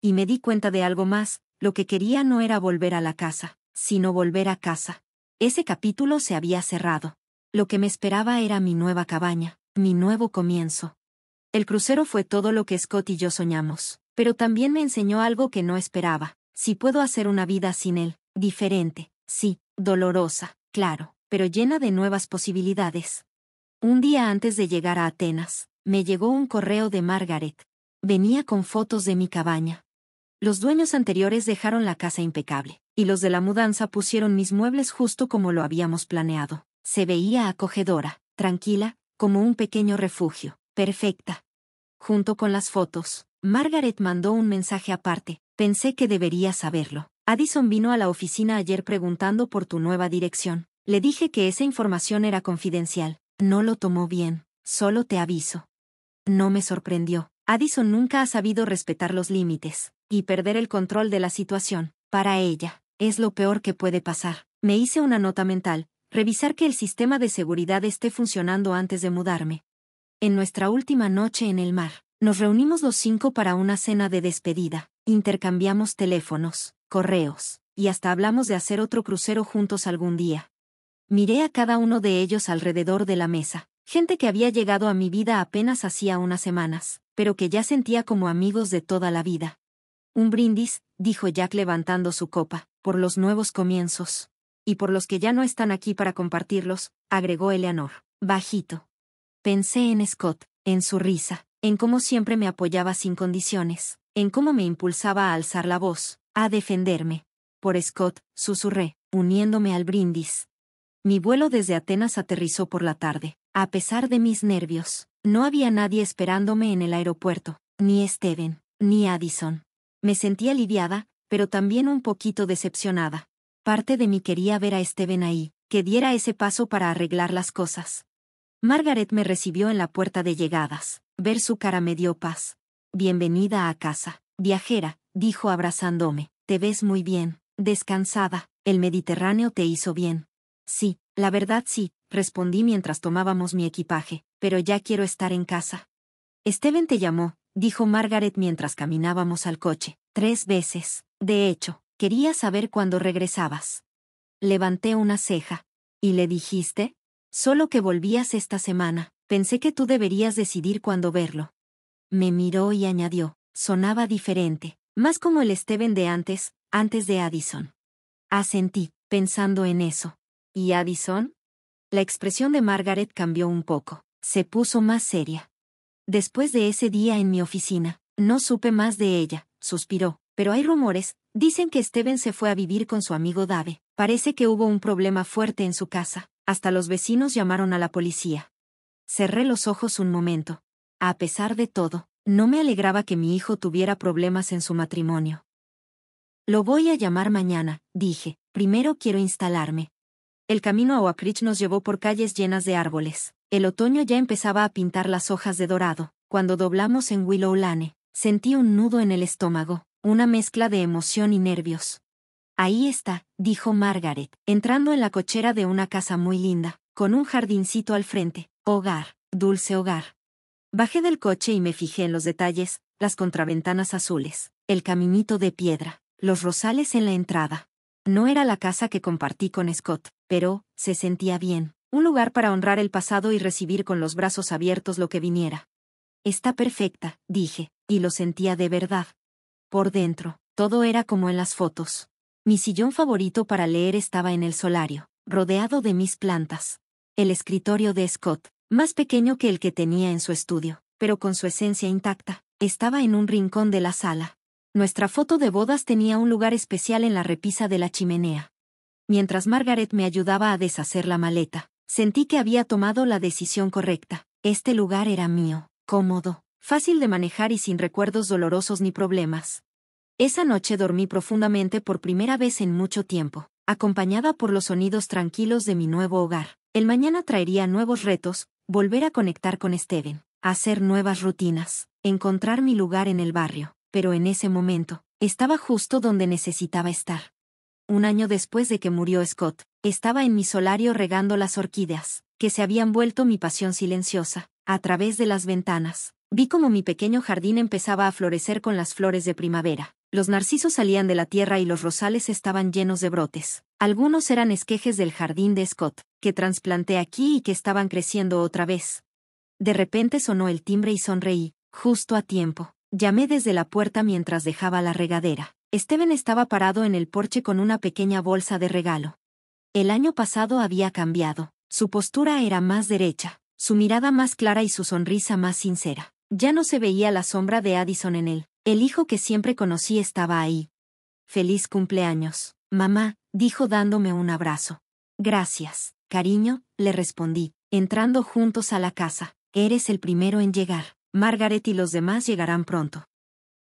Y me di cuenta de algo más, lo que quería no era volver a la casa, sino volver a casa. Ese capítulo se había cerrado. Lo que me esperaba era mi nueva cabaña, mi nuevo comienzo. El crucero fue todo lo que Scott y yo soñamos, pero también me enseñó algo que no esperaba. Si puedo hacer una vida sin él, diferente, sí, dolorosa, claro, pero llena de nuevas posibilidades. Un día antes de llegar a Atenas, me llegó un correo de Margaret. Venía con fotos de mi cabaña. Los dueños anteriores dejaron la casa impecable, y los de la mudanza pusieron mis muebles justo como lo habíamos planeado. Se veía acogedora, tranquila, como un pequeño refugio, perfecta. Junto con las fotos, Margaret mandó un mensaje aparte. Pensé que deberías saberlo. Addison vino a la oficina ayer preguntando por tu nueva dirección. Le dije que esa información era confidencial. No lo tomó bien, solo te aviso. No me sorprendió. Addison nunca ha sabido respetar los límites, y perder el control de la situación, para ella, es lo peor que puede pasar. Me hice una nota mental, revisar que el sistema de seguridad esté funcionando antes de mudarme. En nuestra última noche en el mar, nos reunimos los 5 para una cena de despedida, intercambiamos teléfonos, correos, y hasta hablamos de hacer otro crucero juntos algún día. Miré a cada uno de ellos alrededor de la mesa, gente que había llegado a mi vida apenas hacía unas semanas, pero que ya sentía como amigos de toda la vida. Un brindis, dijo Jack levantando su copa, por los nuevos comienzos. Y por los que ya no están aquí para compartirlos, agregó Eleanor, bajito. Pensé en Scott, en su risa, en cómo siempre me apoyaba sin condiciones, en cómo me impulsaba a alzar la voz, a defenderme. Por Scott, susurré, uniéndome al brindis. Mi vuelo desde Atenas aterrizó por la tarde. A pesar de mis nervios, No había nadie esperándome en el aeropuerto, ni Steven, ni Addison. Me sentí aliviada, pero también un poquito decepcionada. Parte de mí quería ver a Steven ahí, que diera ese paso para arreglar las cosas. Margaret me recibió en la puerta de llegadas. Ver su cara me dio paz. Bienvenida a casa, viajera, dijo abrazándome. Te ves muy bien, descansada. El Mediterráneo te hizo bien. Sí, la verdad sí, respondí mientras tomábamos mi equipaje, pero ya quiero estar en casa. Steven te llamó, dijo Margaret mientras caminábamos al coche. 3 veces. De hecho, quería saber cuándo regresabas. Levanté una ceja. ¿Y le dijiste? Solo que volvías esta semana. Pensé que tú deberías decidir cuándo verlo. Me miró y añadió, sonaba diferente, más como el Steven de antes de Addison. Asentí, pensando en eso. ¿Y Addison? La expresión de Margaret cambió un poco. Se puso más seria. Después de ese día en mi oficina, no supe más de ella, suspiró. Pero hay rumores, dicen que Steven se fue a vivir con su amigo Dave. Parece que hubo un problema fuerte en su casa. Hasta los vecinos llamaron a la policía. Cerré los ojos un momento. A pesar de todo, no me alegraba que mi hijo tuviera problemas en su matrimonio. Lo voy a llamar mañana, dije. Primero quiero instalarme. El camino a Oak Ridge nos llevó por calles llenas de árboles. El otoño ya empezaba a pintar las hojas de dorado. Cuando doblamos en Willow Lane, sentí un nudo en el estómago, una mezcla de emoción y nervios. Ahí está, dijo Margaret, entrando en la cochera de una casa muy linda, con un jardincito al frente. Hogar, dulce hogar. Bajé del coche y me fijé en los detalles, las contraventanas azules, el caminito de piedra, los rosales en la entrada. No era la casa que compartí con Scott, pero, se sentía bien, un lugar para honrar el pasado y recibir con los brazos abiertos lo que viniera. Está perfecta, dije, y lo sentía de verdad. Por dentro, todo era como en las fotos. Mi sillón favorito para leer estaba en el solario, rodeado de mis plantas. El escritorio de Scott, más pequeño que el que tenía en su estudio, pero con su esencia intacta, estaba en un rincón de la sala. Nuestra foto de bodas tenía un lugar especial en la repisa de la chimenea. Mientras Margaret me ayudaba a deshacer la maleta, sentí que había tomado la decisión correcta. Este lugar era mío, cómodo, fácil de manejar y sin recuerdos dolorosos ni problemas. Esa noche dormí profundamente por primera vez en mucho tiempo, acompañada por los sonidos tranquilos de mi nuevo hogar. El mañana traería nuevos retos, volver a conectar con Steven, hacer nuevas rutinas, encontrar mi lugar en el barrio, pero en ese momento, estaba justo donde necesitaba estar. Un año después de que murió Scott, estaba en mi solario regando las orquídeas, que se habían vuelto mi pasión silenciosa. A través de las ventanas, vi cómo mi pequeño jardín empezaba a florecer con las flores de primavera. Los narcisos salían de la tierra y los rosales estaban llenos de brotes. Algunos eran esquejes del jardín de Scott, que trasplanté aquí y que estaban creciendo otra vez. De repente sonó el timbre y sonreí, justo a tiempo. Llamé desde la puerta mientras dejaba la regadera. Steven estaba parado en el porche con una pequeña bolsa de regalo. El año pasado había cambiado. Su postura era más derecha, su mirada más clara y su sonrisa más sincera. Ya no se veía la sombra de Addison en él. El hijo que siempre conocí estaba ahí. «Feliz cumpleaños, mamá», dijo dándome un abrazo. «Gracias, cariño», le respondí, entrando juntos a la casa. «Eres el primero en llegar. Margaret y los demás llegarán pronto».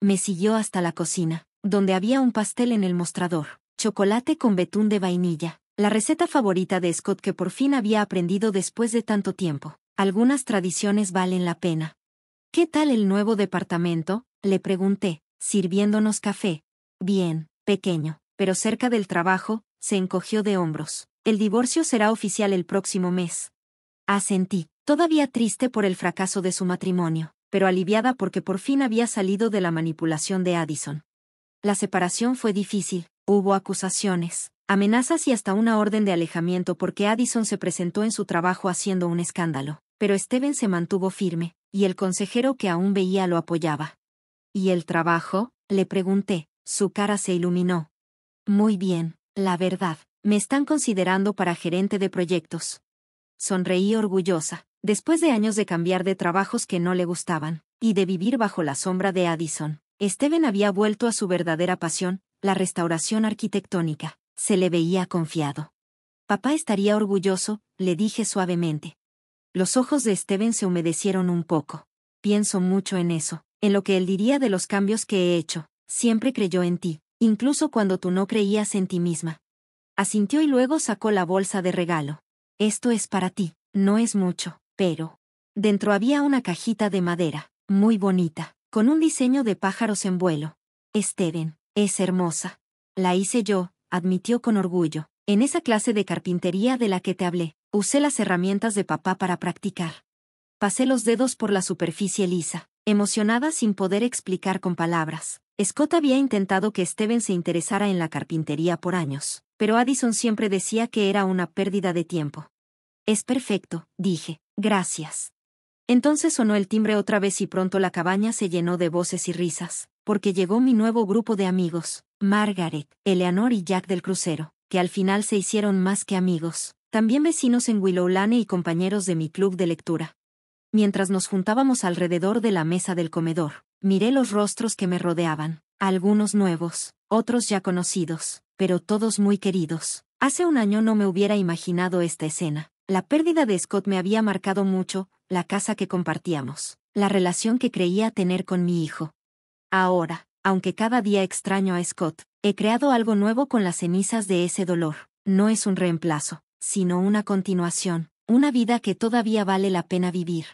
Me siguió hasta la cocina, donde había un pastel en el mostrador, chocolate con betún de vainilla, la receta favorita de Scott que por fin había aprendido después de tanto tiempo. Algunas tradiciones valen la pena. «¿Qué tal el nuevo departamento?», le pregunté, sirviéndonos café. «Bien, pequeño, pero cerca del trabajo», se encogió de hombros. «El divorcio será oficial el próximo mes». Asentí, todavía triste por el fracaso de su matrimonio, pero aliviada porque por fin había salido de la manipulación de Addison. La separación fue difícil, hubo acusaciones, amenazas y hasta una orden de alejamiento porque Addison se presentó en su trabajo haciendo un escándalo, pero Steven se mantuvo firme, y el consejero que aún veía lo apoyaba. «¿Y el trabajo?», le pregunté, su cara se iluminó. «Muy bien, la verdad, me están considerando para gerente de proyectos». Sonreí orgullosa, después de años de cambiar de trabajos que no le gustaban, y de vivir bajo la sombra de Addison. Steven había vuelto a su verdadera pasión, la restauración arquitectónica. Se le veía confiado. «Papá estaría orgulloso», le dije suavemente. Los ojos de Steven se humedecieron un poco. Pienso mucho en eso, en lo que él diría de los cambios que he hecho. Siempre creyó en ti, incluso cuando tú no creías en ti misma. Asintió y luego sacó la bolsa de regalo. Esto es para ti, no es mucho, pero... Dentro había una cajita de madera, muy bonita, con un diseño de pájaros en vuelo. Steven, es hermosa. La hice yo, admitió con orgullo. En esa clase de carpintería de la que te hablé, usé las herramientas de papá para practicar. Pasé los dedos por la superficie lisa, emocionada sin poder explicar con palabras. Scott había intentado que Steven se interesara en la carpintería por años, pero Addison siempre decía que era una pérdida de tiempo. Es perfecto, dije, gracias. Entonces sonó el timbre otra vez y pronto la cabaña se llenó de voces y risas, porque llegó mi nuevo grupo de amigos, Margaret, Eleanor y Jack del crucero, que al final se hicieron más que amigos, también vecinos en Willow Lane y compañeros de mi club de lectura. Mientras nos juntábamos alrededor de la mesa del comedor, miré los rostros que me rodeaban, algunos nuevos, otros ya conocidos, pero todos muy queridos. Hace un año no me hubiera imaginado esta escena. La pérdida de Scott me había marcado mucho, la casa que compartíamos, la relación que creía tener con mi hijo. Ahora, aunque cada día extraño a Scott, he creado algo nuevo con las cenizas de ese dolor. No es un reemplazo, sino una continuación, una vida que todavía vale la pena vivir.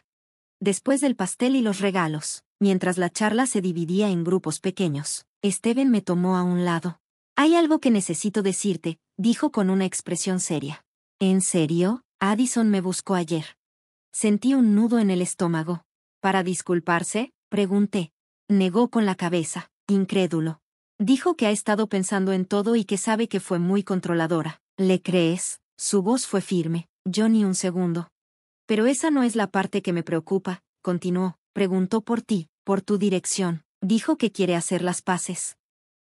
Después del pastel y los regalos, mientras la charla se dividía en grupos pequeños, Steven me tomó a un lado. Hay algo que necesito decirte, dijo con una expresión seria. ¿En serio? Addison me buscó ayer. Sentí un nudo en el estómago. ¿Para disculparse? Pregunté. Negó con la cabeza, incrédulo. Dijo que ha estado pensando en todo y que sabe que fue muy controladora. ¿Le crees? Su voz fue firme. Yo ni un segundo. Pero esa no es la parte que me preocupa, continuó. Preguntó por ti, por tu dirección. Dijo que quiere hacer las paces.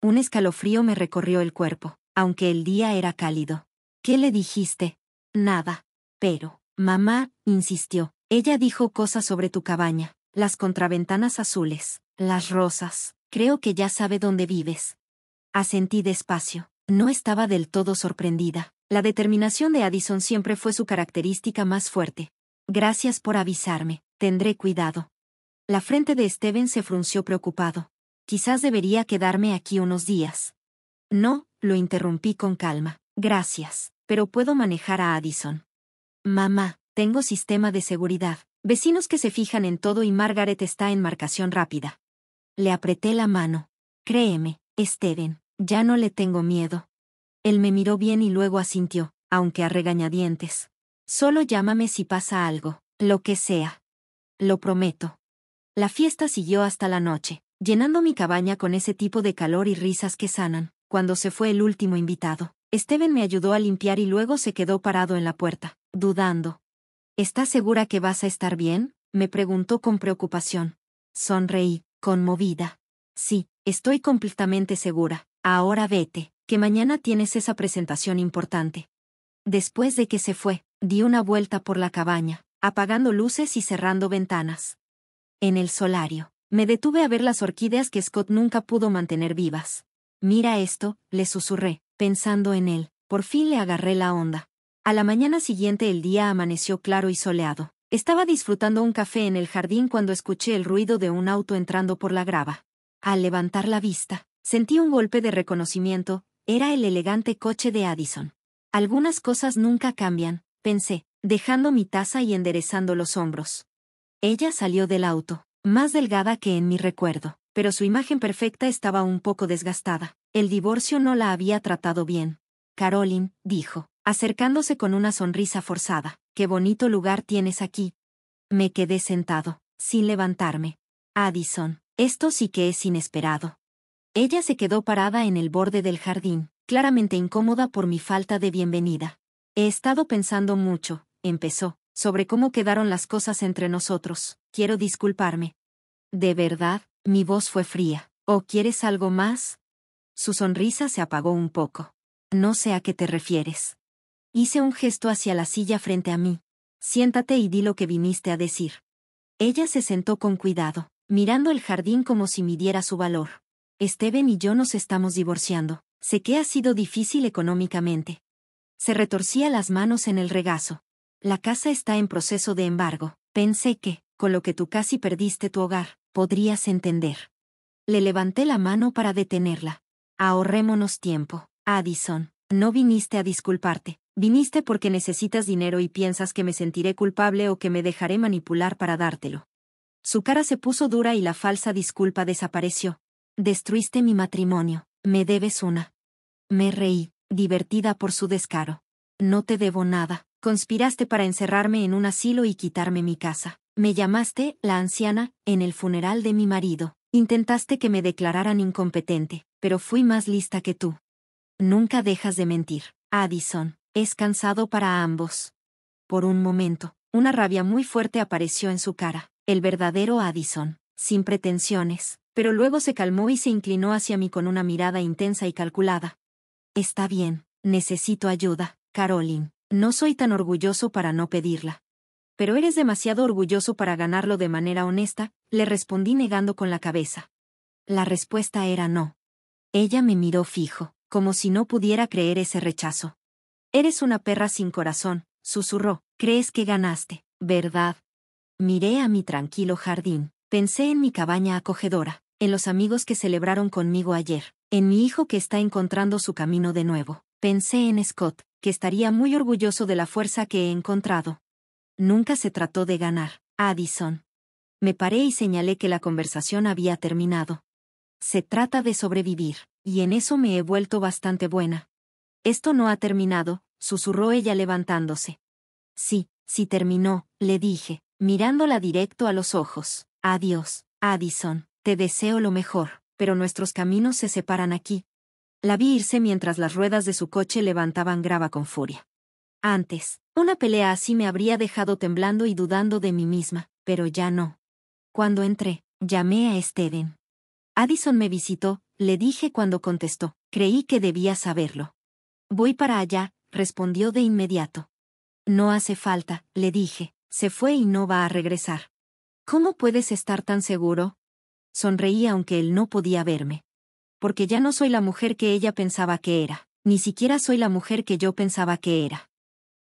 Un escalofrío me recorrió el cuerpo, aunque el día era cálido. ¿Qué le dijiste? Nada. Pero, mamá, insistió. Ella dijo cosas sobre tu cabaña, las contraventanas azules, las rosas. Creo que ya sabe dónde vives. Asentí despacio. No estaba del todo sorprendida. La determinación de Addison siempre fue su característica más fuerte. Gracias por avisarme. Tendré cuidado. La frente de Steven se frunció preocupado. Quizás debería quedarme aquí unos días. No, lo interrumpí con calma. Gracias, pero puedo manejar a Addison. Mamá, tengo sistema de seguridad. Vecinos que se fijan en todo y Margaret está en marcación rápida. Le apreté la mano. Créeme, Steven, ya no le tengo miedo. Él me miró bien y luego asintió, aunque a regañadientes. Solo llámame si pasa algo, lo que sea. Lo prometo. La fiesta siguió hasta la noche, llenando mi cabaña con ese tipo de calor y risas que sanan. Cuando se fue el último invitado, Steven me ayudó a limpiar y luego se quedó parado en la puerta, dudando. ¿Estás segura que vas a estar bien?, me preguntó con preocupación. Sonreí, conmovida. Sí, estoy completamente segura. Ahora vete, que mañana tienes esa presentación importante. Después de que se fue, di una vuelta por la cabaña, apagando luces y cerrando ventanas. En el solario, me detuve a ver las orquídeas que Scott nunca pudo mantener vivas. Mira esto, le susurré, pensando en él. Por fin le agarré la onda. A la mañana siguiente el día amaneció claro y soleado. Estaba disfrutando un café en el jardín cuando escuché el ruido de un auto entrando por la grava. Al levantar la vista, sentí un golpe de reconocimiento. Era el elegante coche de Addison. Algunas cosas nunca cambian, pensé, dejando mi taza y enderezando los hombros. Ella salió del auto, más delgada que en mi recuerdo, pero su imagen perfecta estaba un poco desgastada. El divorcio no la había tratado bien. Caroline, dijo, acercándose con una sonrisa forzada, qué bonito lugar tienes aquí. Me quedé sentado, sin levantarme. Addison, esto sí que es inesperado. Ella se quedó parada en el borde del jardín, claramente incómoda por mi falta de bienvenida. He estado pensando mucho, empezó, sobre cómo quedaron las cosas entre nosotros. Quiero disculparme. ¿De verdad? Mi voz fue fría. ¿O quieres algo más? Su sonrisa se apagó un poco. No sé a qué te refieres. Hice un gesto hacia la silla frente a mí. Siéntate y di lo que viniste a decir. Ella se sentó con cuidado, mirando el jardín como si midiera su valor. Steven y yo nos estamos divorciando. Sé que ha sido difícil económicamente. Se retorcía las manos en el regazo. La casa está en proceso de embargo. Pensé que, con lo que tú casi perdiste tu hogar, podrías entender. Le levanté la mano para detenerla. Ahorrémonos tiempo, Addison. No viniste a disculparte. Viniste porque necesitas dinero y piensas que me sentiré culpable o que me dejaré manipular para dártelo. Su cara se puso dura y la falsa disculpa desapareció. Destruiste mi matrimonio. Me debes una. Me reí, divertida por su descaro. No te debo nada. Conspiraste para encerrarme en un asilo y quitarme mi casa. Me llamaste, la anciana, en el funeral de mi marido. Intentaste que me declararan incompetente, pero fui más lista que tú. Nunca dejas de mentir, Addison. Es cansado para ambos. Por un momento, una rabia muy fuerte apareció en su cara. El verdadero Addison, sin pretensiones, pero luego se calmó y se inclinó hacia mí con una mirada intensa y calculada. Está bien, necesito ayuda, Caroline. No soy tan orgulloso para no pedirla. Pero eres demasiado orgulloso para ganarlo de manera honesta, le respondí negando con la cabeza. La respuesta era no. Ella me miró fijo, como si no pudiera creer ese rechazo. Eres una perra sin corazón, susurró. Crees que ganaste, ¿verdad? Miré a mi tranquilo jardín. Pensé en mi cabaña acogedora, en los amigos que celebraron conmigo ayer, en mi hijo que está encontrando su camino de nuevo. Pensé en Scott, que estaría muy orgulloso de la fuerza que he encontrado. Nunca se trató de ganar, Addison. Me paré y señalé que la conversación había terminado. Se trata de sobrevivir, y en eso me he vuelto bastante buena. Esto no ha terminado, susurró ella levantándose. Sí, sí terminó, le dije, mirándola directo a los ojos. Adiós, Addison, te deseo lo mejor, pero nuestros caminos se separan aquí. La vi irse mientras las ruedas de su coche levantaban grava con furia. Antes, una pelea así me habría dejado temblando y dudando de mí misma, pero ya no. Cuando entré, llamé a Steven. Addison me visitó, le dije cuando contestó. Creí que debía saberlo. Voy para allá, respondió de inmediato. No hace falta, le dije. Se fue y no va a regresar. ¿Cómo puedes estar tan seguro? Sonreí aunque él no podía verme. Porque ya no soy la mujer que ella pensaba que era. Ni siquiera soy la mujer que yo pensaba que era.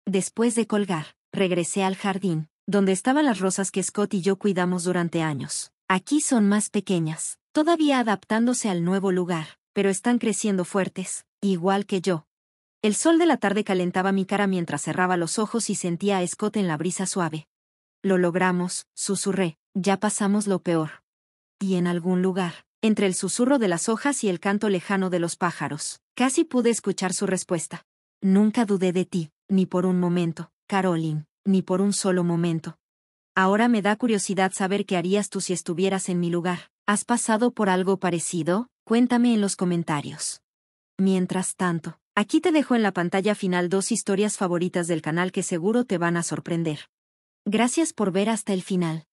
Después de colgar, regresé al jardín, donde estaban las rosas que Scott y yo cuidamos durante años. Aquí son más pequeñas, todavía adaptándose al nuevo lugar, pero están creciendo fuertes, igual que yo. El sol de la tarde calentaba mi cara mientras cerraba los ojos y sentía a Scott en la brisa suave. Lo logramos, susurré, ya pasamos lo peor. Y en algún lugar, entre el susurro de las hojas y el canto lejano de los pájaros, casi pude escuchar su respuesta. Nunca dudé de ti, ni por un momento, Caroline, ni por un solo momento. Ahora me da curiosidad saber qué harías tú si estuvieras en mi lugar. ¿Has pasado por algo parecido? Cuéntame en los comentarios. Mientras tanto, aquí te dejo en la pantalla final 2 historias favoritas del canal que seguro te van a sorprender. Gracias por ver hasta el final.